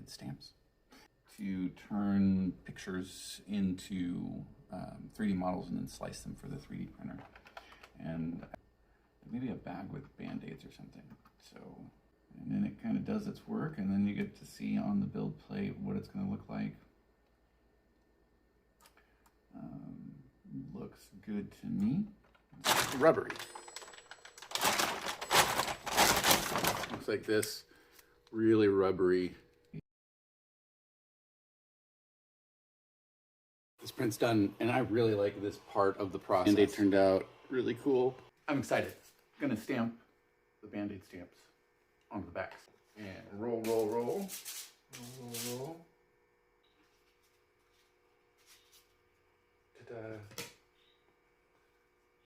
Band-Aid stamps to turn pictures into 3D models and then slice them for the 3D printer. And maybe a bag with Band-Aids or something. So, and then it kind of does its work, and then you get to see on the build plate what it's going to look like. Looks good to me. Rubbery. Looks like this, really rubbery. This print's done, and I really like this part of the process. And it turned out really cool. I'm excited. I'm gonna stamp the Band-Aid stamps onto the backs. And roll, roll, roll. Roll, roll, roll. Ta-da.